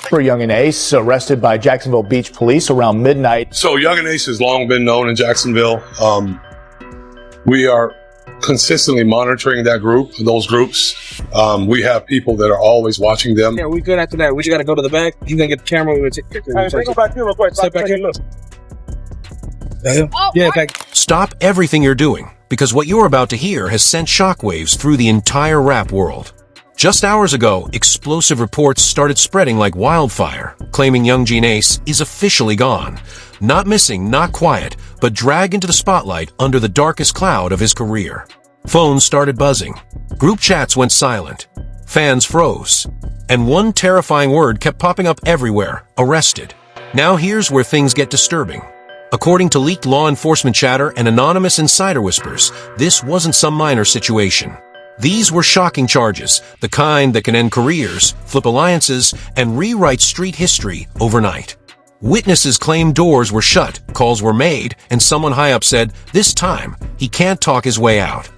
For Yungeen Ace, arrested by Jacksonville Beach police around midnight. So Yungeen Ace has long been known in Jacksonville. We are consistently monitoring those groups. We have people that are always watching them. Yeah, we good after that. We just got to go to the back. You can get the camera. We'll take it. All right, go back here real quick. Step back here. Look. Yeah, back. Stop everything you're doing, because what you're about to hear has sent shockwaves through the entire rap world. Just hours ago, explosive reports started spreading like wildfire, claiming Yungeen Ace is officially gone. Not missing, not quiet, but dragged into the spotlight under the darkest cloud of his career. Phones started buzzing. Group chats went silent. Fans froze. And one terrifying word kept popping up everywhere: arrested. Now here's where things get disturbing. According to leaked law enforcement chatter and anonymous insider whispers, this wasn't some minor situation. These were shocking charges, the kind that can end careers, flip alliances, and rewrite street history overnight. Witnesses claimed doors were shut, calls were made, and someone high up said, this time, he can't talk his way out.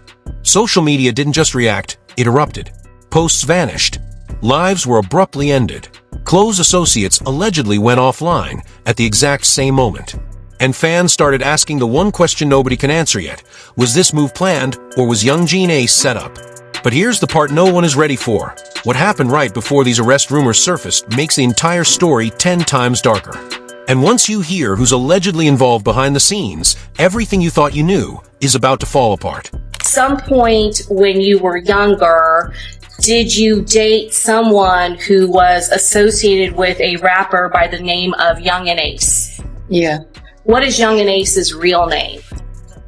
Social media didn't just react, it erupted. Posts vanished. Lives were abruptly ended. Close associates allegedly went offline at the exact same moment. And fans started asking the one question nobody can answer yet. Was this move planned, or was Yungeen Ace set up? But here's the part no one is ready for. What happened right before these arrest rumors surfaced makes the entire story 10 times darker. And once you hear who's allegedly involved behind the scenes, everything you thought you knew is about to fall apart. Some point when you were younger, did you date someone who was associated with a rapper by the name of Yungeen Ace? Yeah. What is Yungeen Ace's real name?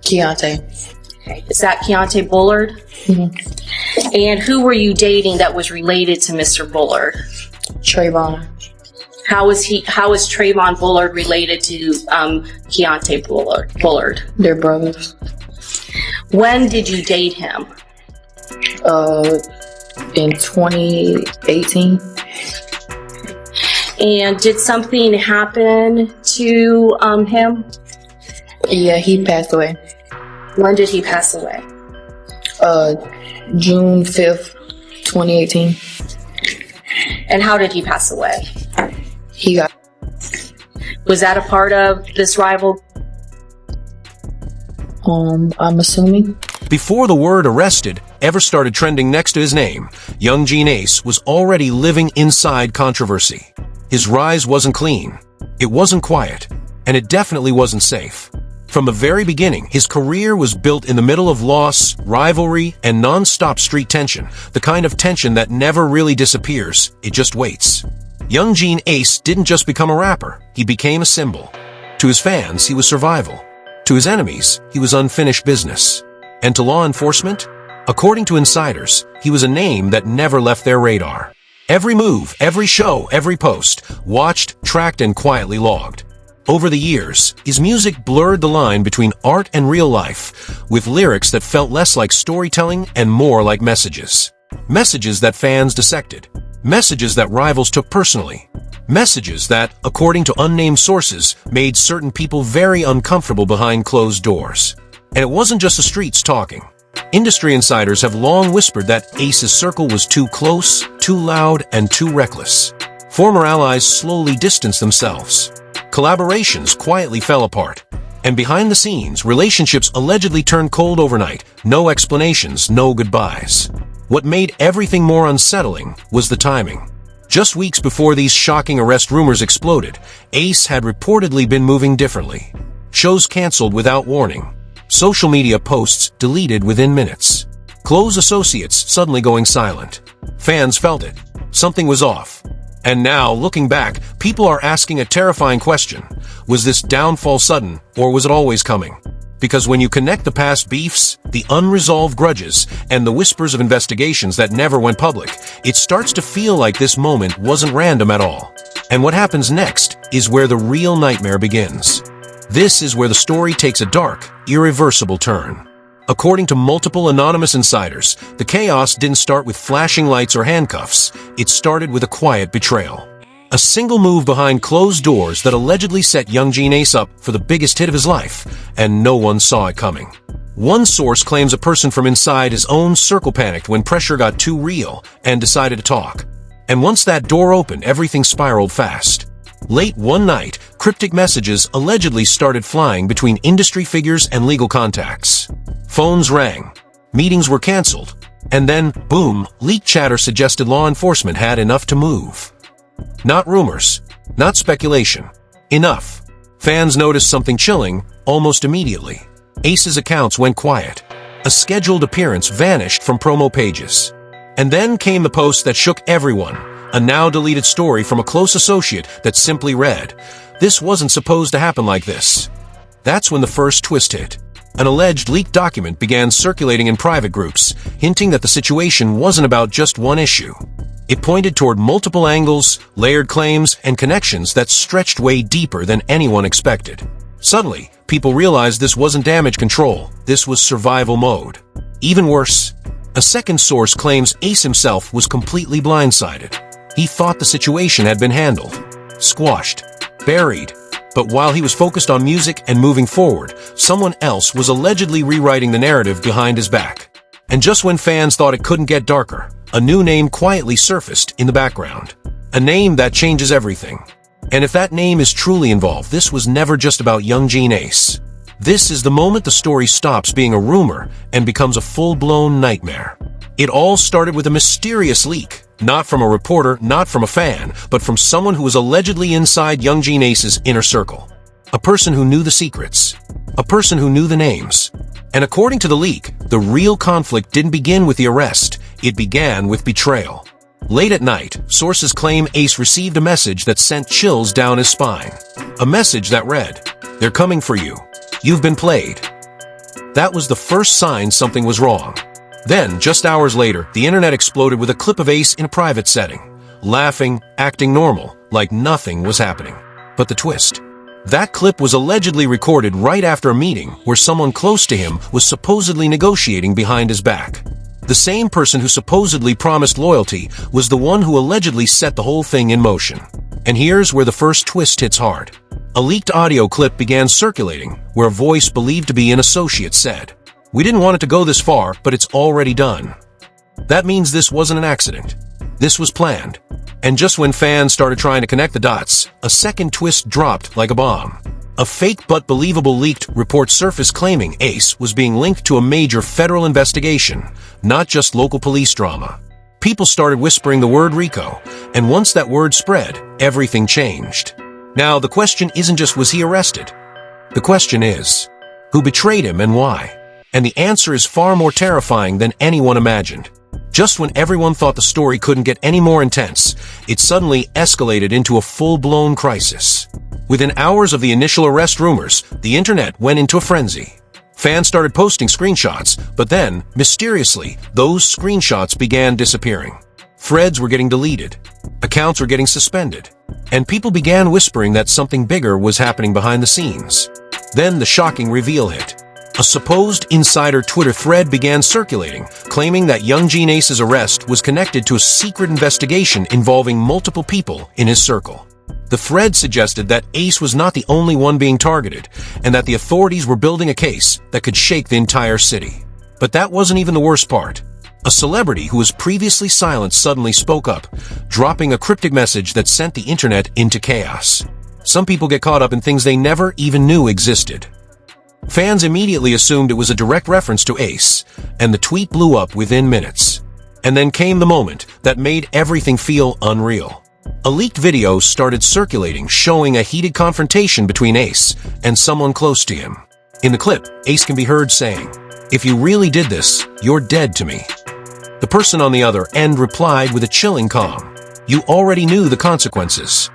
Keontae. Okay. Is that Keontae Bullard? Mm-hmm. And who were you dating that was related to Mr. Bullard? Trayvon. How is Trayvon Bullard related to Keontae Bullard? They're brothers. When did you date him? In 2018. And did something happen to him? Yeah, he passed away. When did he pass away? June 5th, 2018. And how did he pass away? He got... Was that a part of this rival? I'm assuming. Before the word arrested ever started trending next to his name, Yungeen Ace was already living inside controversy. His rise wasn't clean, it wasn't quiet, and it definitely wasn't safe. From the very beginning, his career was built in the middle of loss, rivalry, and non-stop street tension, the kind of tension that never really disappears, it just waits. Yungeen Ace didn't just become a rapper, he became a symbol. To his fans, he was survival. To his enemies, he was unfinished business. And to law enforcement? According to insiders, he was a name that never left their radar. Every move, every show, every post, watched, tracked, and quietly logged. Over the years, his music blurred the line between art and real life, with lyrics that felt less like storytelling and more like messages. Messages that fans dissected. Messages that rivals took personally. Messages that, according to unnamed sources, made certain people very uncomfortable behind closed doors. And it wasn't just the streets talking. Industry insiders have long whispered that Ace's circle was too close, too loud, and too reckless. Former allies slowly distanced themselves. Collaborations quietly fell apart. And behind the scenes, relationships allegedly turned cold overnight. No explanations, no goodbyes. What made everything more unsettling was the timing. Just weeks before these shocking arrest rumors exploded, Ace had reportedly been moving differently. Shows canceled without warning. Social media posts deleted within minutes. Close associates suddenly going silent. Fans felt it. Something was off. And now, looking back, people are asking a terrifying question. Was this downfall sudden, or was it always coming? Because when you connect the past beefs, the unresolved grudges, and the whispers of investigations that never went public, it starts to feel like this moment wasn't random at all. And what happens next is where the real nightmare begins. This is where the story takes a dark, irreversible turn. According to multiple anonymous insiders, the chaos didn't start with flashing lights or handcuffs. It started with a quiet betrayal. A single move behind closed doors that allegedly set Yungeen Ace up for the biggest hit of his life, and no one saw it coming. One source claims a person from inside his own circle panicked when pressure got too real and decided to talk. And once that door opened, everything spiraled fast. Late one night, cryptic messages allegedly started flying between industry figures and legal contacts. Phones rang, meetings were canceled, and then, boom, leaked chatter suggested law enforcement had enough to move. Not rumors, not speculation. Enough. Fans noticed something chilling almost immediately. Ace's accounts went quiet. A scheduled appearance vanished from promo pages. And then came the post that shook everyone. A now-deleted story from a close associate that simply read, "This wasn't supposed to happen like this." That's when the first twist hit. An alleged leaked document began circulating in private groups, hinting that the situation wasn't about just one issue. It pointed toward multiple angles, layered claims, and connections that stretched way deeper than anyone expected. Suddenly, people realized this wasn't damage control, this was survival mode. Even worse, a second source claims Ace himself was completely blindsided. He thought the situation had been handled, squashed, buried. But while he was focused on music and moving forward, someone else was allegedly rewriting the narrative behind his back. And just when fans thought it couldn't get darker, a new name quietly surfaced in the background. A name that changes everything. And if that name is truly involved, this was never just about Yungeen Ace. This is the moment the story stops being a rumor and becomes a full-blown nightmare. It all started with a mysterious leak. Not from a reporter, not from a fan, but from someone who was allegedly inside Yungeen Ace's inner circle. A person who knew the secrets. A person who knew the names. And according to the leak, the real conflict didn't begin with the arrest. It began with betrayal. Late at night, sources claim Ace received a message that sent chills down his spine. A message that read, "They're coming for you. You've been played." That was the first sign something was wrong. Then, just hours later, the internet exploded with a clip of Ace in a private setting, laughing, acting normal, like nothing was happening. But the twist. That clip was allegedly recorded right after a meeting where someone close to him was supposedly negotiating behind his back. The same person who supposedly promised loyalty was the one who allegedly set the whole thing in motion. And here's where the first twist hits hard. A leaked audio clip began circulating where a voice believed to be an associate said, "We didn't want it to go this far, but it's already done." That means this wasn't an accident. This was planned. And just when fans started trying to connect the dots, a second twist dropped like a bomb. A fake but believable leaked report surfaced claiming Ace was being linked to a major federal investigation, not just local police drama. People started whispering the word RICO, and once that word spread, everything changed. Now, the question isn't just was he arrested? The question is, who betrayed him and why? And the answer is far more terrifying than anyone imagined. Just when everyone thought the story couldn't get any more intense, it suddenly escalated into a full-blown crisis. Within hours of the initial arrest rumors, the internet went into a frenzy. Fans started posting screenshots, but then, mysteriously, those screenshots began disappearing. Threads were getting deleted. Accounts were getting suspended. And people began whispering that something bigger was happening behind the scenes. Then the shocking reveal hit. A supposed insider Twitter thread began circulating, claiming that Yungeen Ace's arrest was connected to a secret investigation involving multiple people in his circle. The thread suggested that Ace was not the only one being targeted, and that the authorities were building a case that could shake the entire city. But that wasn't even the worst part. A celebrity who was previously silent suddenly spoke up, dropping a cryptic message that sent the internet into chaos. Some people get caught up in things they never even knew existed. Fans immediately assumed it was a direct reference to Ace, and the tweet blew up within minutes. And then came the moment that made everything feel unreal. A leaked video started circulating showing a heated confrontation between Ace and someone close to him. In the clip, Ace can be heard saying, "If you really did this, you're dead to me." The person on the other end replied with a chilling calm, "You already knew the consequences."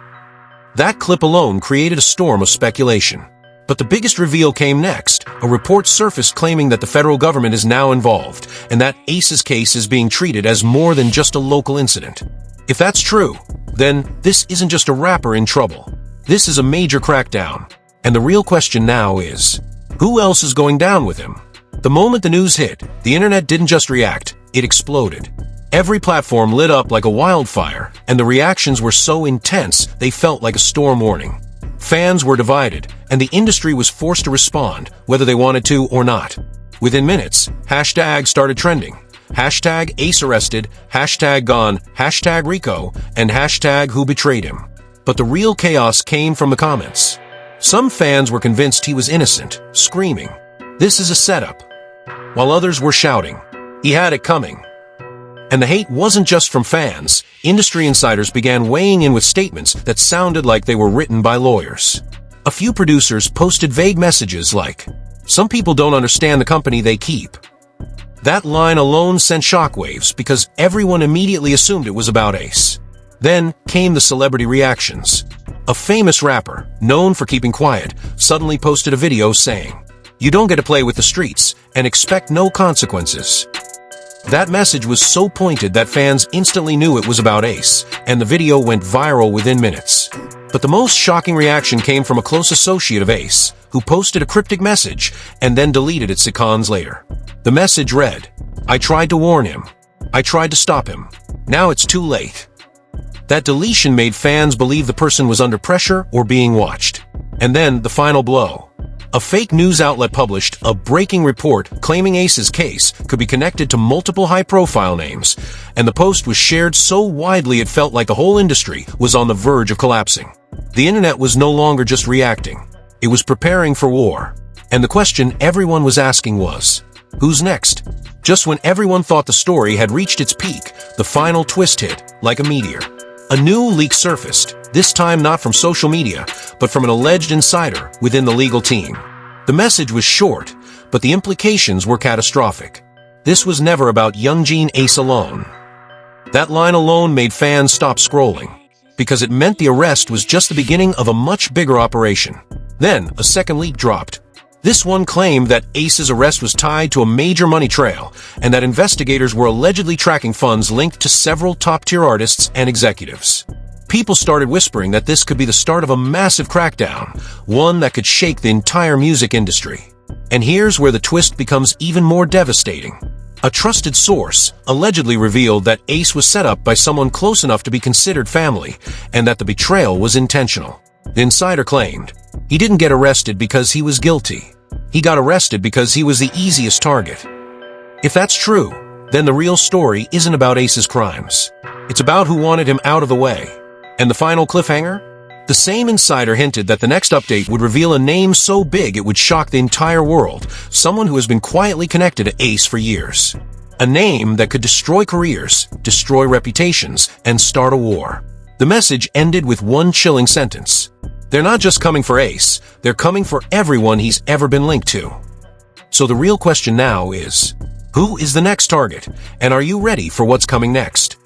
That clip alone created a storm of speculation. But the biggest reveal came next. A report surfaced claiming that the federal government is now involved, and that Ace's case is being treated as more than just a local incident. If that's true, then this isn't just a rapper in trouble. This is a major crackdown. And the real question now is, who else is going down with him? The moment the news hit, the internet didn't just react, it exploded. Every platform lit up like a wildfire, and the reactions were so intense they felt like a storm warning. Fans were divided, and the industry was forced to respond, whether they wanted to or not. Within minutes, hashtags started trending. hashtag Ace arrested, hashtag gone, hashtag Rico, and hashtag who betrayed him. But the real chaos came from the comments. Some fans were convinced he was innocent, screaming, "This is a setup," while others were shouting, "He had it coming." And the hate wasn't just from fans. Industry insiders began weighing in with statements that sounded like they were written by lawyers. A few producers posted vague messages like, "Some people don't understand the company they keep." That line alone sent shockwaves because everyone immediately assumed it was about Ace. Then came the celebrity reactions. A famous rapper, known for keeping quiet, suddenly posted a video saying, "You don't get to play with the streets and expect no consequences." That message was so pointed that fans instantly knew it was about Ace, and the video went viral within minutes. But the most shocking reaction came from a close associate of Ace, who posted a cryptic message and then deleted it seconds later. The message read, "I tried to warn him. I tried to stop him. Now it's too late." That deletion made fans believe the person was under pressure or being watched. And then the final blow. A fake news outlet published a breaking report claiming Ace's case could be connected to multiple high-profile names, and the post was shared so widely it felt like the whole industry was on the verge of collapsing. The internet was no longer just reacting. It was preparing for war. And the question everyone was asking was, who's next? Just when everyone thought the story had reached its peak, the final twist hit, like a meteor. A new leak surfaced, this time not from social media, but from an alleged insider within the legal team. The message was short, but the implications were catastrophic. This was never about Yungeen Ace alone. That line alone made fans stop scrolling, because it meant the arrest was just the beginning of a much bigger operation. Then, a second leak dropped. This one claimed that Ace's arrest was tied to a major money trail, and that investigators were allegedly tracking funds linked to several top-tier artists and executives. People started whispering that this could be the start of a massive crackdown, one that could shake the entire music industry. And here's where the twist becomes even more devastating. A trusted source allegedly revealed that Ace was set up by someone close enough to be considered family, and that the betrayal was intentional. The insider claimed, he didn't get arrested because he was guilty. He got arrested because he was the easiest target. If that's true, then the real story isn't about Ace's crimes. It's about who wanted him out of the way. And the final cliffhanger? The same insider hinted that the next update would reveal a name so big it would shock the entire world, someone who has been quietly connected to Ace for years. A name that could destroy careers, destroy reputations, and start a war. The message ended with one chilling sentence. They're not just coming for Ace, they're coming for everyone he's ever been linked to. So the real question now is, who is the next target, and are you ready for what's coming next?